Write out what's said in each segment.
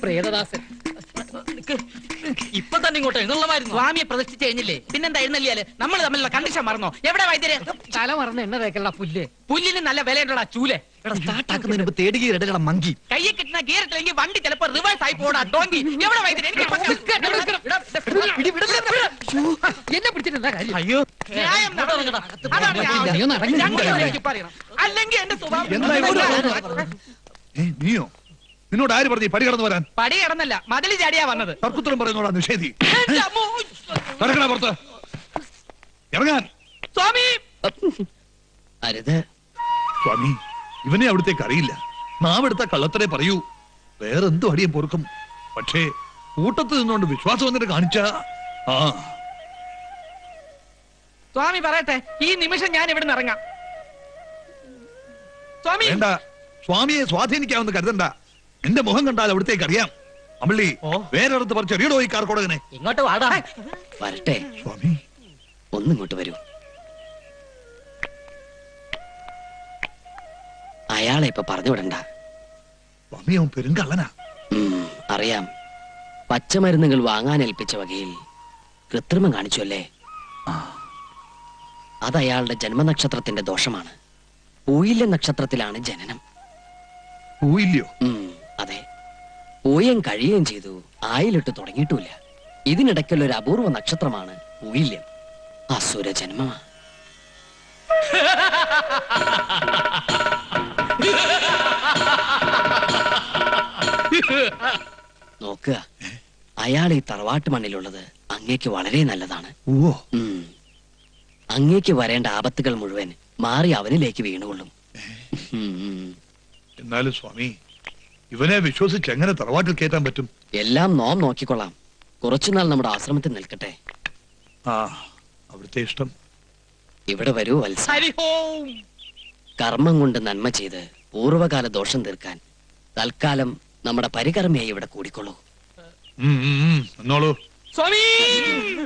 പ്രേതദാസൻ ഇപ്പൊ തന്നെ ഇങ്ങോട്ട് എഴുന്നള്ളമായിരുന്നു. സ്വാമിയെ പ്രതിഷ്ഠിച്ച് കഴിഞ്ഞില്ലേ, പിന്നെന്താ എഴുന്നള്ളിയാല്? നമ്മൾ തമ്മിലുള്ള കണ്ടീഷൻ മറന്നോ? എവിടെ വൈദ്യരെ? തല മറന്ന് എണ്ണ തേക്കണ്ട പുല്ല്. പുല്ലിന് നല്ല വിലയുണ്ടോടാ ചൂല്. സ്റ്റാർട്ടാക്കുന്നതിന് മുമ്പ് തേടി ഗീർ മങ്കി. കയ്യെ കിട്ടുന്ന ഗീറിട്ടില്ലെങ്കിൽ വണ്ടി ചിലപ്പോ റിവേഴ്സ് ആയി പോടാ ഡോങ്കി. എവിടെ വൈദ്യരെ? എന്നെ പിടിച്ചിട്ട് കാര്യം? അയ്യോ, ന്യായം നടക്കണം. അതാണ് ഞാൻ പറയണം. അല്ലെങ്കിൽ എന്റെ സ്വഭാവം. നീയോ? നിന്നോട് ആര് പറഞ്ഞു പടി കടന്നു വരാൻ? പടി കടന്നല്ല, മതില് ചാടിയാ വന്നത്. തർക്കുത്തരം പറയുന്നോടാ നിഷേധി. കടക്കണ പുറത്ത് ഇറങ്ങാൻ. സ്വാമി അരുത് സ്വാമി, ഇവനെ അവിടത്തേക്ക് അറിയില്ല. നാവെടുത്ത കള്ളത്തരെ പറയൂ. വേറെന്തു അടിയും പൊറുക്കും. പക്ഷേ കൂട്ടത്തിൽ നിന്നുകൊണ്ട് വിശ്വാസം വന്നിട്ട് കാണിച്ച സ്വാമി പറയട്ടെ, ഈ നിമിഷം ഞാൻ ഇവിടെ നിന്ന് ഇറങ്ങാം. സ്വാമി വേണ്ട, സ്വാമിയെ സ്വാധീനിക്കാമെന്ന് കരുതണ്ട. എന്റെ മുഖം കണ്ടാൽ അവിടത്തേക്ക് അറിയാം. അമ്പള്ളി, വേറെടുത്ത് പറിച്ച് എറിയടോ ഈ കാർക്കോടകനെ. ഇങ്ങോട്ട് വാടാ. വരട്ടെ സ്വാമി, ഒന്നിങ്ങോട്ട് വരൂ. അയാളെ ഇപ്പൊ പറഞ്ഞു വിടണ്ട. സ്വാമി, അവൻ പെരുങ്കള്ളനാ. അറിയാം. പച്ചമരുന്നുകൾ വാങ്ങാൻ ഏൽപ്പിച്ച വകയിൽ കൃത്രിമം കാണിച്ചു അല്ലേ? അത് അയാളുടെ ജന്മനക്ഷത്രത്തിന്റെ ദോഷമാണ്. പൂയില്യ നക്ഷത്രത്തിലാണ് ജനനം. പോയില്ലയോ? അതെ, പൂയം കഴിയുകയും ചെയ്തു. ആയിലിട്ട് തുടങ്ങിയിട്ടില്ല. ഇതിനിടയ്ക്കുള്ള ഒരു അപൂർവ നക്ഷത്രമാണ് പൂയില്യം. അസുര ജന്മമാ. നോക്കുക, അയാൾ ഈ തറവാട്ട് മണ്ണിലുള്ളത് അങ്ങേക്ക് വളരെ നല്ലതാണ്. അങ്ങേക്ക് വരേണ്ട ആപത്തുകൾ മുഴുവൻ മാറി അവനിലേക്ക് വീണുകൊള്ളും. എന്നാലും സ്വാമി, ഇവനെ വിശ്വസിച്ച് എങ്ങനെ തറവാട്ടിൽ കയറ്റാൻ പറ്റും? എല്ലാം നോം നോക്കിക്കൊള്ളാം. കുറച്ചുനാൾ നമ്മുടെ ആശ്രമത്തിൽ നിൽക്കട്ടെ. അവിടുത്തെ ഇഷ്ടം. ഇവിടെ വരൂ വത്സ. കർമ്മം കൊണ്ട് നന്മ ചെയ്ത് പൂർവകാല ദോഷം തീർക്കാൻ തൽക്കാലം നമ്മുടെ പരികർമ്മയായി ഇവിടെ കൂടിക്കൊള്ളൂ.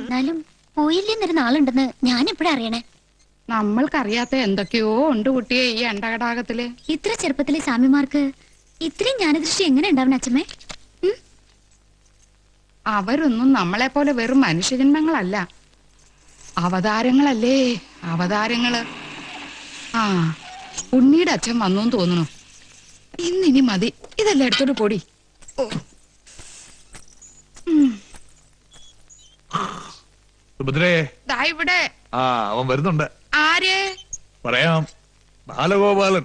എന്നാലും പോയില്ലെന്നൊരു നാളുണ്ടെന്ന് ഞാൻ എപ്പോഴാ അറിയണേ? നമ്മൾക്കറിയാത്ത എന്തൊക്കെയോ ഉണ്ട് കുട്ടിയെ ഈ അണ്ടകടാകത്തില്. ഇത്ര ചെറുപ്പത്തിലെ സ്വാമിമാർക്ക് ഇത്രയും ജ്ഞാനദൃഷ്ടി എങ്ങനെ ഉണ്ടാവണം അച്ഛമ്മേ? അവരൊന്നും നമ്മളെ പോലെ വെറും മനുഷ്യജന്മങ്ങളല്ല, അവതാരങ്ങളല്ലേ, അവതാരങ്ങള്. ഉണ്ണിയുടെ അച്ഛൻ വന്നു തോന്നുന്നു. ഇന്നിനി മതി, ഇതെല്ലാം എടുത്തോട്ട് പൊടി. ഇവിടെ അവൻ വരുന്നുണ്ട്. ആര്? പറയാം, ബാലഗോപാലൻ.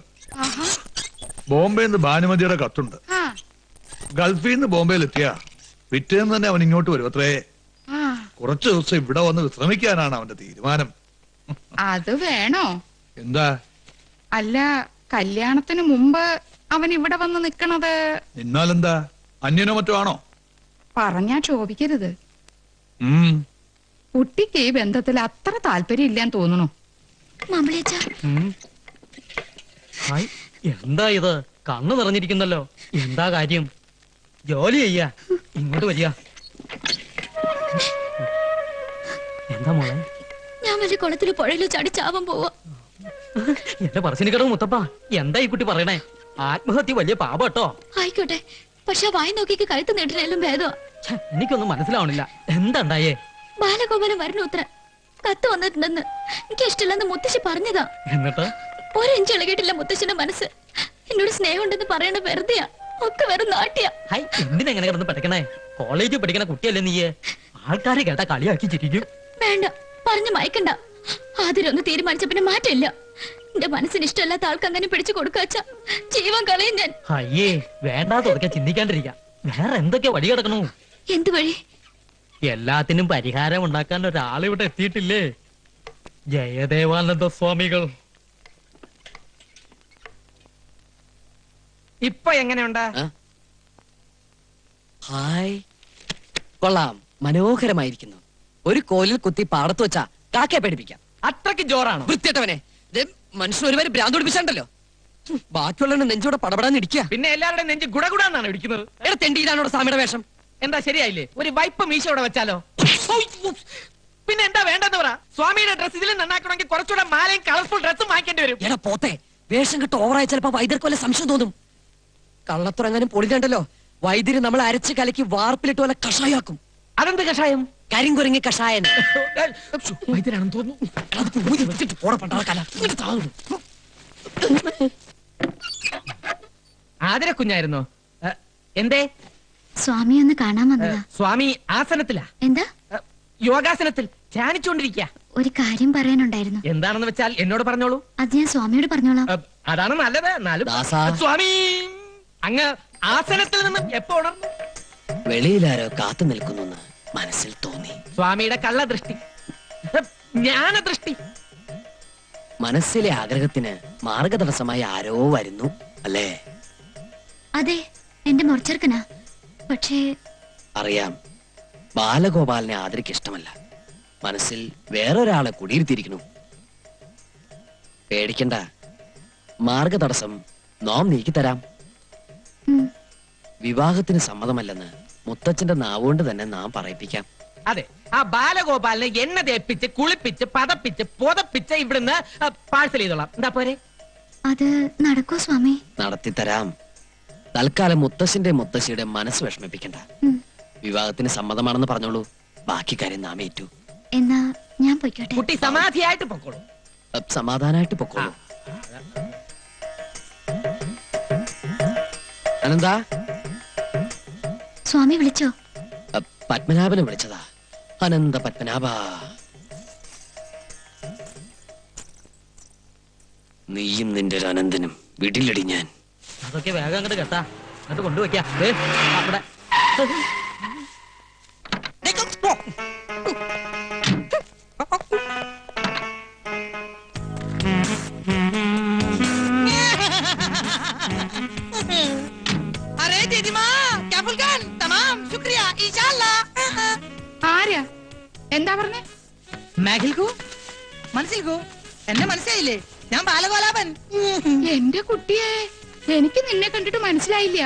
ബോംബെന്ന് ഭാനുമതിയുടെ കത്തുണ്ട്. ഗൾഫിൽ നിന്ന് ബോംബെയിലെത്തിയ പിറ്റേന്ന് തന്നെ അവൻ ഇങ്ങോട്ട് വരും അത്രേ. കുറച്ചു ദിവസം ഇവിടെ വന്ന് വിശ്രമിക്കാനാണ് അവന്റെ തീരുമാനം. അത് വേണോ? എന്താ? അല്ല, കല്യാണത്തിന് മുമ്പ് അവൻ ഇവിടെ വന്ന് നിക്കണത്. എന്നാലെന്താ, അന്യനോ മറ്റോ ആണോ? പറഞ്ഞാ ചോദിക്കരുത്. കുട്ടിക്ക് ഈ ബന്ധത്തിൽ അത്ര താല്പര്യം ഇല്ലാന്ന് തോന്നുന്നു. എന്താ ഇത്? കണ്ണു നിറഞ്ഞിരിക്കുന്നല്ലോ. എന്താ കാര്യം? ജോലി ചെയ്യാ. ഇങ്ങോട്ട് വരിക. എന്താ മോളെ? ഞാൻ വലിയ കുളത്തിലോ പുഴയിലോ ചാടി ചാവാൻ പോവാ. എന്റെ പറശ്ശിനിക്കടവ് മുത്തപ്പ, എന്താ ഈ കുട്ടി പറയണേ? ആത്മഹത്യ വലിയ പാപട്ടോ. ആയിക്കോട്ടെ, പക്ഷെ വായി നോക്കിക്ക് കഴുത്ത് നീട്ടിനാലും ഭേദം. എനിക്കൊന്നും മനസ്സിലാവണില്ല. എന്താ ഉണ്ടായേ? ബാലഗോപാലൻ വരണു ഉത്തര കത്ത് വന്നിട്ടുണ്ടെന്ന് എനിക്ക് ഇഷ്ടമില്ലെന്ന് മുത്തശ്ശി പറഞ്ഞതാ. എന്നിട്ട് ഒരഞ്ച് ഇളകിയിട്ടില്ല മുത്തശ്ശിന്റെ മനസ്സ്. എന്നോട് സ്നേഹം ഉണ്ടെന്ന് പറയണ വെറുതെയാ, ഒക്കെ വെറും നാട്ടിയാ. എന്തിനെങ്ങനെ കിടന്ന് പഠിക്കണേ? കോളേജിൽ പഠിക്കണ കുട്ടിയല്ലേ നീ? ആൾക്കാരെ കേട്ടാ കളിയാക്കി ചിരിക്കും. വേണ്ട, പറഞ്ഞു മയക്കണ്ട. ആദ്യം തീരുമാനിച്ച പിന്നെ മാറ്റില്ല. എന്റെ മനസ്സിന് ഇഷ്ടമല്ലാത്ത ആൾക്ക് അങ്ങനെ പിടിച്ചു കൊടുക്കാച്ച ജീവൻ കളയും ഞാൻ. അയ്യേ, വേണ്ടാതൊക്കെ ചിന്തിക്കാണ്ടിരിക്കാം. വേറെ എന്തൊക്കെ വഴി കിടക്കണു? എന്ത് വഴി? എല്ലാത്തിനും പരിഹാരം ഉണ്ടാക്കാൻ ഒരാളിവിടെ എത്തിയിട്ടില്ലേ? ജയദേവാനന്ദ സ്വാമികൾ. ഇപ്പൊ എങ്ങനെയുണ്ട്? ഹായ്, കൊള്ളാം, മനോഹരമായിരിക്കുന്നു. ഒരു കോലിൽ കുത്തി പാടത്ത് വെച്ചാ കാക്കയെ പേടിപ്പിക്കാം. അത്രയ്ക്ക് ജോറാണോ? വൃത്തിയട്ടവനെ, മനുഷ്യൻ ഒരുപാട് ഭ്രാന്ത് പിടിപ്പിച്ചിട്ടുണ്ടല്ലോ. ബാക്കിയുള്ള നെഞ്ചോടെ പടപടാന്ന് ഇടിക്കുക. പിന്നെ എല്ലാവരുടെയും നെഞ്ച് ഗുടഗുടാന്നാണ് ഇടിക്കുന്നത്. എടാ തെണ്ടി, ഇതാണോടെ സ്വാമിയുടെ വേഷം? എന്താ ശരിയായില്ലേ? ഒരു വൈപ്പ് മീശ ഇവിടെ വെച്ചാലോ? പിന്നെ എന്താ വേണ്ടെന്ന് പറ. സ്വാമിയുടെ ഡ്രസ് ഇതിൽ നന്നാക്കണമെങ്കിൽ കുറച്ചുകൂടെ മാലയും കളർഫുൾ ഡ്രസ്സും വാങ്ങിക്കേണ്ടി വരും. എടാ പോത്തെ, വേഷം കിട്ട് ഓവറായി ചിലപ്പോ വൈദ്യർക്ക് വല്ല സംശയം തോന്നും. കള്ളത്തുറങ്ങാനും പൊളിഞ്ഞുണ്ടല്ലോ, വൈദ്യര് നമ്മൾ അരച്ച് കലക്കി വാർപ്പിലിട്ട് പോലെ കഷായാക്കും. അതെന്ത് കഷായം? കരിങ്കുരങ്ങി കഷായൻ. വൈദ്യരാണെന്ന് തോന്നുന്നു. അത് ഊരി വെച്ചിട്ട് പോടാ പണ്ടാറക്കാല. ഇങ്ങോട്ട് താഴെ. ആതിര കുഞ്ഞായിരുന്നോ? എന്തേ? സ്വാമി ഒന്ന് കാണാൻ വന്നതാ. സ്വാമി ആസനത്തിലാ? എന്താ? യോഗാസനത്തിൽ ധ്യാനിച്ചുകൊണ്ടിരിക്കുക. ഒരു കാര്യം പറയാനുണ്ടായിരുന്നു. എന്താണെന്ന് വെച്ചാൽ എന്നോട് പറഞ്ഞോളൂ. അത് ഞാൻ സ്വാമിയോട് പറഞ്ഞോളാം. അതാണ് നല്ലത്. എന്നാലും ദാസാ. സ്വാമി അങ്ങ് ആസനത്തിൽ നിന്നും എപ്പോ ഉണർന്നു? വെളിയിലാരോ കാത്തു നിൽക്കുന്നു മനസ്സിൽ തോന്നി. സ്വാമിയുടെ കള്ളദൃഷ്ടി, ജ്ഞാനദൃഷ്ടി. മനസ്സിലെ ആഗ്രഹത്തിന് മാർഗതടസ്സമായി ആരോ വരുന്നു അല്ലേ? അതെ, എന്റെ മുറച്ചെറുക്കനാ. പക്ഷേ അറിയാം, ബാലഗോപാലിനെ ആദരിക്ക് ഇഷ്ടമല്ല. മനസ്സിൽ വേറൊരാളെ കുടിയിരുത്തിയിരിക്കുന്നു. പേടിക്കണ്ട, മാർഗതടസ്സം നാം നീക്കിത്തരാം. ഉം, വിവാഹത്തിന് സമ്മതമല്ലെന്ന് മുത്തച്ഛന്റെ നാവുകൊണ്ട് തന്നെ നാം പറയിപ്പിക്കാം. അതെ, ആ ബാലഗോപാലിനെ എണ്ണ തേപ്പിച്ച് കുളിപ്പിച്ച് പതപ്പിച്ച് പുതപ്പിച്ച് ഇവിടുന്ന് പാഴ്സൽ ചെയ്തോളാം. എന്താ പോരെ? അത് നടക്കോ സ്വാമി? നടത്തിത്തരാം. തൽക്കാലം മുത്തശ്ശന്റെ മുത്തശ്ശിയുടെ മനസ്സ് വിഷമിപ്പിക്കണ്ട. ഉം, വിവാഹത്തിന് സമ്മതമാണെന്ന് പറഞ്ഞോളൂ, ബാക്കി കാര്യം നാം ഏറ്റു. എന്നാ ഞാൻ പൊയ്ക്കോട്ടെ. കുട്ടി സമാധിയായിട്ട് പൊക്കോളൂ. സമാധാനായിട്ട് പൊക്കോളൂ. അനന്താ, സ്വാമി വിളിച്ചോ? പത്മനാഭനെ വിളിച്ചതാ. അനന്ത പത്മനാഭ, നീയും നിന്റെ ഒരു അനന്തനും വീട്ടിലടി. ഞാൻ അതൊക്കെ വേഗം അങ്ങോട്ട് കേട്ടാ, അങ്ങോട്ട് കൊണ്ടുവയ്ക്കാം. അവിടെ अरे दीदी माँ क्या फुलकान तमाम शुक्रिया इंशाल्लाह. ആരാ? എന്താ പറഞ്ഞേ? മേഘിൽക്കു മനസ്സിൽക്കു എന്നെ മനസ്സിലായില്ലേ? ഞാൻ ബാലഗോപാലൻ. എന്റെ കുട്ടിയെ, എനിക്ക് നിന്നെ കണ്ടിട്ട് മനസ്സിലായില്ല.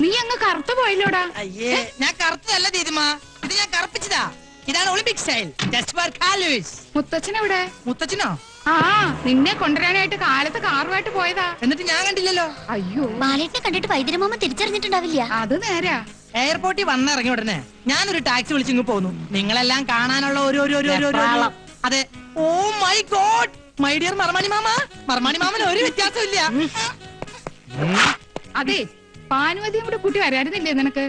നീ അങ്ങ് കറുത്തു പോയല്ലോടാ. അയ്യേ, ഞാൻ കറുത്തതല്ല ദീദിമാ, ഇത് ഞാൻ കറുപ്പിച്ചതാ. ഇതാണ് ഒളിമ്പിക് സ്റ്റൈൽ. ജസ്റ്റ് ഫോർ കാലൂസ്. മുത്തച്ഛനെവിടെ? മുത്തച്ഛനോ? ആ, നിന്നെ കൊണ്ടുവരാനായിട്ട് കാലത്ത് കാറുമായിട്ട് പോയതാ. എന്നിട്ട് ഞാൻ കണ്ടില്ലല്ലോ. അയ്യോ, ബാലേട്ടിനെ കണ്ടിട്ട് വൈദ്യരമാമ തിരിച്ചറിഞ്ഞിട്ടുണ്ടാവില്ല. അത് നേരാ. എയർപോർട്ടിൽ വന്നിറങ്ങിയ ഉടനെ ഞാനൊരു ടാക്സി വിളിച്ചിങ്ങ് പോന്നു. നിങ്ങളെല്ലാം കാണാനുള്ള ഒരു അതെ. Oh my god, my dear മർമാണി മാമ. മർമാണി മാമന് ഒരു വ്യത്യാസമില്ല. അതെ, പാനുവതിയും കൂടെ കൂട്ടി വരായിരുന്നില്ലേ നിനക്ക്?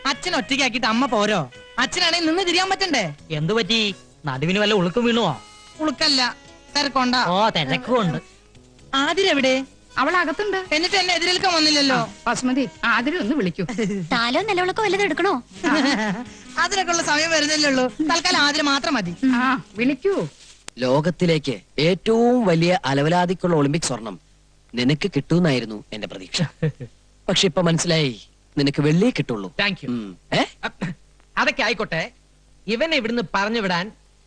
അച്ഛൻ ഒറ്റയ്ക്കാക്കിട്ട് അമ്മ പോരോ? അച്ഛനാണെങ്കിൽ നിന്ന് തിരിയാൻ പറ്റണ്ടേ? എന്തു പറ്റി? നടുവിന് വല്ല ഉളുക്കും വീണുവോ? ഉളുക്കല്ല, തിരക്കൊണ്ട. ഓ, തിരക്കുണ്ട്. ആതിരെവിടെ? അവൾ അകത്തുണ്ട്. എന്നിട്ട് എന്നെ എതിരേൽക്കാൻ വന്നില്ലല്ലോ. ബസ്മതി, ആതിരെ ഒന്ന് വിളിക്കൂ. താലോ നിലവിളക്കോ വല്ലതും എടുക്കണോ? അതിനൊക്കെ ഉള്ള സമയം വരുന്നില്ലേ ഉള്ളൂ. തൽക്കാലം ആതിര മാത്രം മതി. ആ, വിളിക്കൂ. ലോകത്തിലേക്ക് ഏറ്റവും വലിയ അലവലാതിക്കുള്ള ഒളിമ്പിക് സ്വർണം നിനക്ക് കിട്ടൂന്നായിരുന്നു എന്റെ പ്രതീക്ഷ. പക്ഷെ ഇപ്പൊ മനസ്സിലായി, നിനക്ക് വെള്ളിയേ കിട്ടുള്ളൂ. Thank you. ഉം. അതൊക്കെ ആയിക്കോട്ടെ. ഇവനെ ഇവിടുന്ന് പറഞ്ഞു വിടാൻ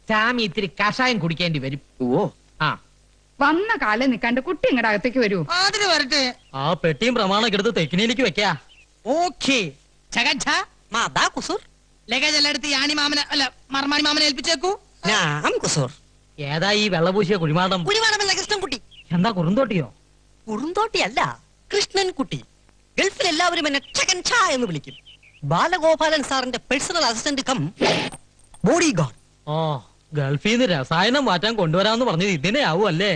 സാമി ഇത്തിരി കഷായം കുടിക്കേണ്ടി വരും. ഓ, ആ, വന്ന കാലം നിക്കാണ്ട് കുട്ടി ഇങ്ങടെ അകത്തേക്ക് വരൂ. ആതിര വരട്ടെ. ആ പെട്ടിയും പ്രമാണൊക്കെ എടുത്ത് തെക്കിനിയിലേക്ക് വെക്കാ. ഓക്കേ. ലഗേജ് എല്ലാം എടുത്ത് യാണി മാമനെ അല്ല മർമാണി മാമനെ ഏൽപ്പിച്ചേക്കൂ. ഏതാ ഈ വെള്ളപൂശിയ കുഴിമാടം? കൃഷ്ണൻകുട്ടി. എന്താ കുറുന്തോട്ടിയോ? കുറുന്തോട്ടിയല്ല, കൃഷ്ണൻകുട്ടി. ഗൾഫിൽ എല്ലാവരും എന്നെ ചകൻ ഛാ എന്ന് വിളിക്കും. ബാലഗോപാലൻ സാറിന്റെ personal assistant cum body guard. ഓ, ഗൾഫിൽ നിന്ന് രസായനം മാറ്റാൻ കൊണ്ടുവരാന്ന് പറഞ്ഞത് ഇതിനെ ആവും അല്ലേ?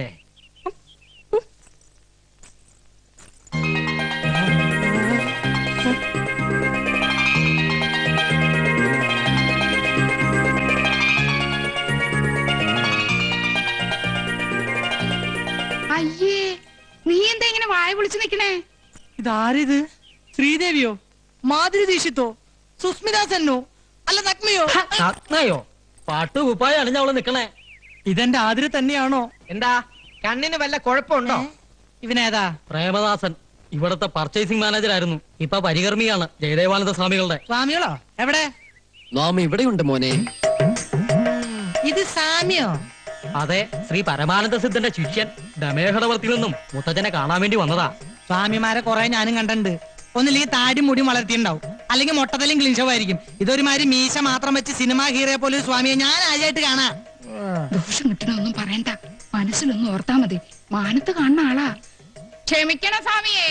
അയ്യേ, നീ എന്താ ഇങ്ങനെ വായ വിളിച്ചു നിക്കണേ? ഇതാരിത്? ശ്രീദേവിയോ? മാധുരി ദീക്ഷിത്തോ? സുസ്മിത സെന്നോ? അല്ല നഗ്മയോ? നഗ്നയോ? പാട്ട് കുപ്പായ അണിഞ്ഞ അവള് നിക്കണേ. ഇതെന്റെ ആതിര തന്നെയാണോ? എന്താ കണ്ണിന് വല്ല കുഴപ്പമുണ്ടോ? ഇവനേതാ? പ്രേമദാസൻ ഇവിടത്തെ പർച്ചേസിംഗ് മാനേജർ ആയിരുന്നു. ഇപ്പൊ പരികർമ്മിയാണ് ജയദേവാനന്ദ സ്വാമികളുടെ. സ്വാമികളോ? എവിടെ? നാം ഇവിടെയുണ്ട് മോനെ. ഇത് സാമിയോ? അതെ, ശ്രീ പരമാനന്ദ സിദ്ധന്റെ ശിഷ്യൻ. ദമേഹടവർത്തിൽ നിന്നും മുത്തച്ഛനെ കാണാൻ വേണ്ടി വന്നതാ. സ്വാമിമാരെ കുറെ ഞാനും കണ്ടിട്ടുണ്ട്. ഒന്നില്ലെങ്കിൽ താടി മുടി വളർത്തിണ്ടാവും, അല്ലെങ്കിൽ മൊട്ടത്തലും ക്ലിൻഷവായിരിക്കും. ഇതൊരുമാതിരി മീശ മാത്രം വെച്ച് സിനിമ ഹീറോയെ പോലെ ഒരു സ്വാമിയെ ഞാൻ ആദ്യമായിട്ട് കാണാ. ദോഷം കിട്ടണൊന്നും പറയണ്ട, മനസ്സിലൊന്നും ഓർത്താ മതി. മാനത്ത് കാണുന്ന ആളാ. ക്ഷമിക്കണം സ്വാമിയേ.